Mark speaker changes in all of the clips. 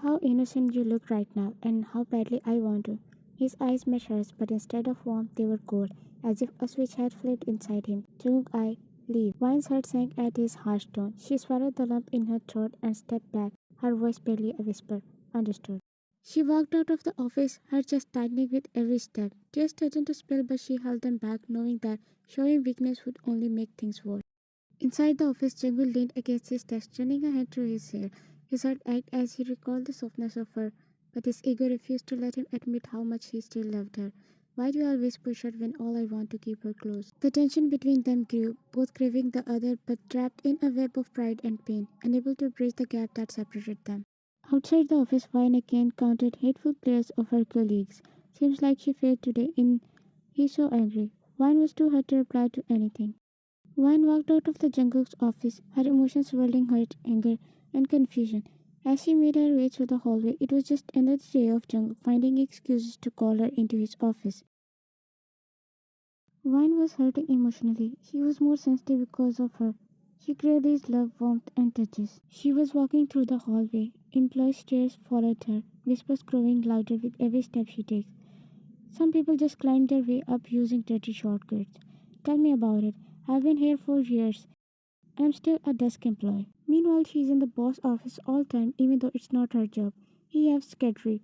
Speaker 1: how innocent you look right now, and how badly I want to. His eyes met hers, but instead of warm, they were cold, as if a switch had flipped inside him. Jungkook, I leave. Wine's heart sank at his harsh tone. She swallowed the lump in her throat and stepped back, her voice barely a whisper. Understood. She walked out of the office, her chest tightening with every step. Tears threatened to spill, but she held them back, knowing that showing weakness would only make things worse. Inside the office, Jungkook leaned against his desk, running a hand through his hair. His heart ached as he recalled the softness of her, but his ego refused to let him admit how much he still loved her. Why do you always push her when all I want to keep her close? The tension between them grew, both craving the other but trapped in a web of pride and pain, unable to bridge the gap that separated them. Outside the office, Vine again counted hateful glares of her colleagues. Seems like she failed today in he's so angry. Vine was too hurt to reply to anything. Vine walked out of the Jungkook's office, her emotions swirling hurt, anger, and confusion. As she made her way through the hallway, it was just another day of Jungkook finding excuses to call her into his office. Vine was hurting emotionally. She was more sensitive because of her. She craved his love, warmth, and touches. She was walking through the hallway. Employee stares followed her, whispers growing louder with every step she takes. Some people just climb their way up using dirty shortcuts. Tell me about it. I've been here for years. I'm still a desk employee. Meanwhile, she's in the boss office all time, even though it's not her job. He has scary.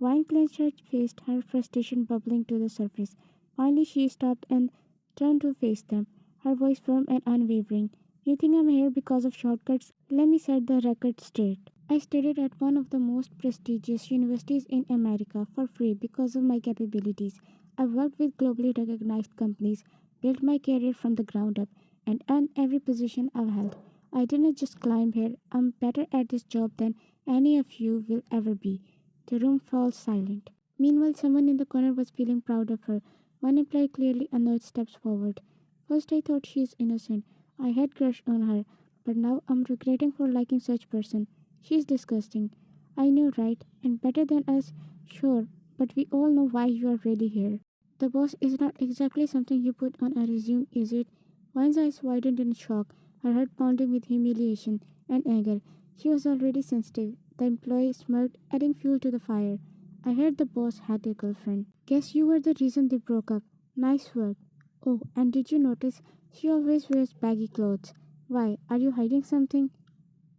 Speaker 1: Vine clenched her face, her frustration bubbling to the surface. Finally, she stopped and turned to face them, her voice firm and unwavering. You think I'm here because of shortcuts? Let me set the record straight. I studied at one of the most prestigious universities in America for free because of my capabilities. I've worked with globally recognized companies, built my career from the ground up, and earned every position I've held. I didn't just climb here, I'm better at this job than any of you will ever be. The room fell silent. Meanwhile, someone in the corner was feeling proud of her. One employee, clearly annoyed, steps forward. First, I thought she's innocent. I had crush on her, but now I'm regretting for liking such person. She's disgusting. I know, right? And better than us, sure, but we all know why you are really here. The boss is not exactly something you put on a resume, is it? Vine's eyes widened in shock, her heart pounding with humiliation and anger. She was already sensitive. The employee smirked, adding fuel to the fire. I heard the boss had a girlfriend. Guess you were the reason they broke up. Nice work. Oh, and did you notice she always wears baggy clothes? Why, are you hiding something?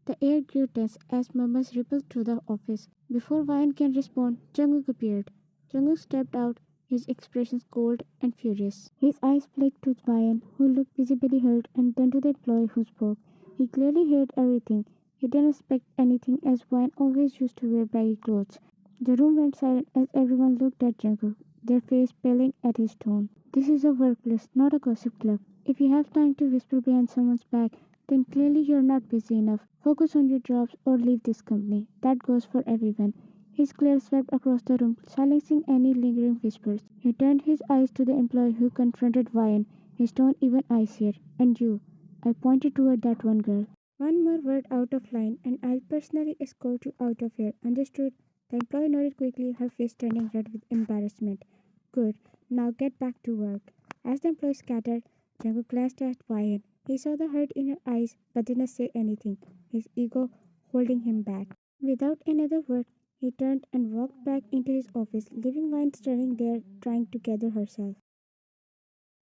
Speaker 1: The air grew tense as murmurs rippled through the office. Before Vine can respond, Jungkook appeared. Jungkook stepped out, his expressions cold and furious. His eyes flicked to Vine, who looked visibly hurt, and then to the employee who spoke. He clearly heard everything. He didn't expect anything as Vine always used to wear baggy clothes. The room went silent as everyone looked at Jungkook, their face paling at his tone. This is a workplace, not a gossip club. If you have time to whisper behind someone's back, then clearly you're not busy enough. Focus on your jobs or leave this company. That goes for everyone. His glare swept across the room, silencing any lingering whispers. He turned his eyes to the employee who confronted Vian, his tone even icier. And you. I pointed toward that one girl. One more word out of line, and I'll personally escort you out of here. Understood? The employee nodded quickly, her face turning red with embarrassment. Good. Now get back to work. As the employee scattered, Jungkook glanced at Vian. He saw the hurt in her eyes but didn't say anything, his ego holding him back. Without another word, he turned and walked back into his office, leaving Vine standing there trying to gather herself.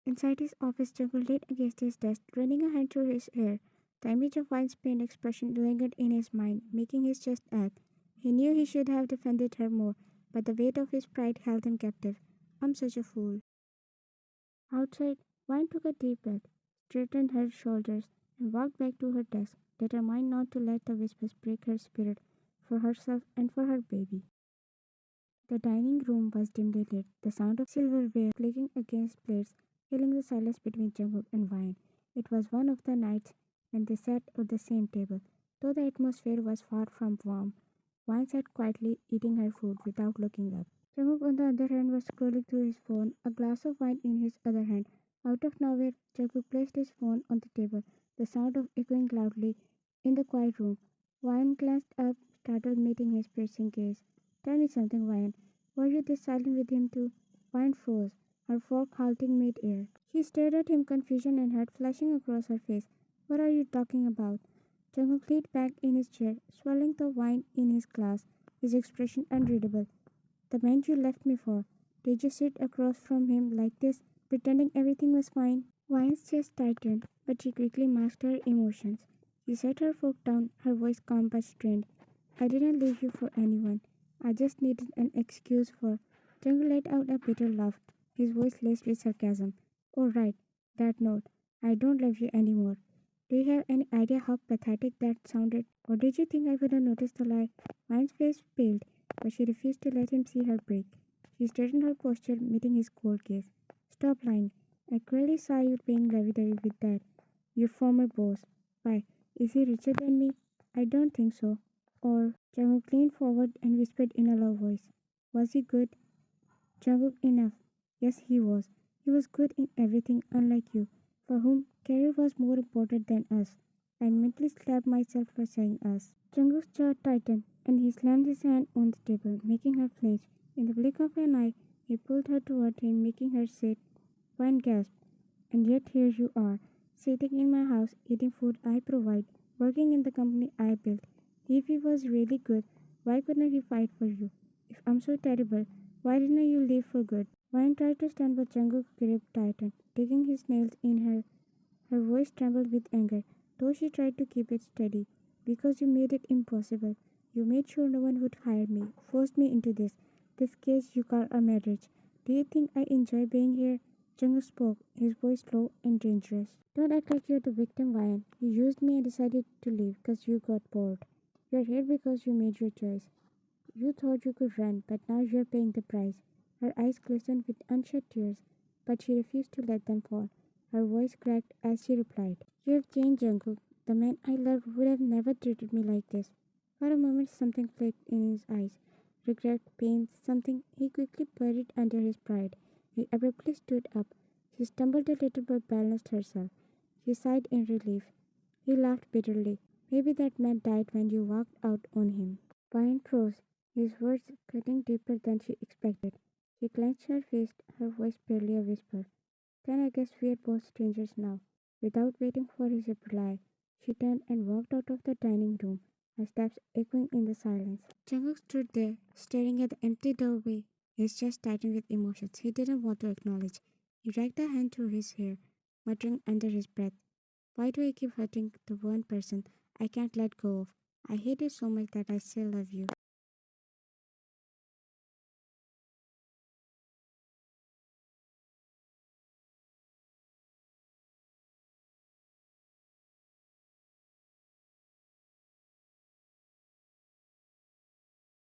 Speaker 1: Inside his office, Jungkook leaned against his desk, running a hand through his hair. The image of Vine's pained expression lingered in his mind, making his chest ache. He knew he should have defended her more, but the weight of his pride held him captive. I'm such a fool. Outside, Vine took a deep breath, straightened her shoulders, and walked back to her desk, determined not to let the whispers break her spirit for herself and for her baby. The dining room was dimly lit, the sound of silverware clicking against plates filling the silence between Jungkook and Vine. It was one of the nights when they sat at the same table, though the atmosphere was far from warm. Vine sat quietly eating her food without looking up. Jungkook, on the other hand, was scrolling through his phone, a glass of wine in his other hand. Out of nowhere, Jungkook placed his phone on the table, the sound of echoing loudly in the quiet room. Vine glanced up, startled, meeting his piercing gaze. Tell me something, Vine. Were you this silent with him too? Vine froze, her fork halting mid-air. She stared at him, confusion and hurt flashing across her face. What are you talking about? Jungkook leaned back in his chair, swallowing the wine in his glass. his expression unreadable. "The man you left me for." Did you sit across from him like this, pretending everything was fine? Vian's chest tightened, but she quickly masked her emotions. She set her fork down, her voice calm but strained. "I didn't leave you for anyone. I just needed an excuse for—" Jungkook let out a bitter laugh, his voice laced with sarcasm. "Oh right, that note. I don't love you anymore." Do you have any idea how pathetic that sounded? Or did you think I would have noticed the lie? Vian's face paled, but she refused to let him see her break. She straightened her posture, meeting his cold gaze. "Stop lying. I clearly saw you paying lovey-dovey with that. Your former boss. Why, is he richer than me? I don't think so." Or Jungkook leaned forward and whispered in a low voice. "Was he good?" Jungkook, enough. Yes, he was. He was good in everything, unlike you, for whom career was more important than us. I mentally slapped myself for saying us. Jungkook's jaw tightened, and he slammed his hand on the table, making her flinch. In the blink of an eye, he pulled her toward him, making her sit. One gasped. "And yet here you are, sitting in my house, eating food I provide, working in the company I built. If he was really good, why couldn't he fight for you? If I'm so terrible, why didn't you leave for good?" Ryan tried to stand, but Jungkook's grip tightened, digging his nails in her. Her voice trembled with anger, though she tried to keep it steady. "Because you made it impossible. You made sure no one would hire me, forced me into this case you call a marriage. Do you think I enjoy being here?" Jungkook spoke, his voice low and dangerous. "Don't act like you're the victim, Ryan. You used me and decided to leave because you got bored. You're here because you made your choice. You thought you could run, but now you're paying the price." Her eyes glistened with unshed tears, but she refused to let them fall. Her voice cracked as she replied, "You have changed, Jungkook. The man I loved would have never treated me like this." For a moment, something flicked in his eyes. Regret, pain, something he quickly buried under his pride. He abruptly stood up. She stumbled a little but balanced herself. She sighed in relief. He laughed bitterly. "Maybe that man died when you walked out on him." Pine froze, his words cutting deeper than she expected. She clenched her fist, her voice barely a whisper. "Then I guess we're both strangers now." Without waiting for his reply, she turned and walked out of the dining room, her steps echoing in the silence. Jungkook stood there, staring at the empty doorway, his chest tightened with emotions he didn't want to acknowledge. He dragged a hand through his hair, muttering under his breath, "Why do I keep hurting the one person I can't let go of? I hate you so much that I still love you."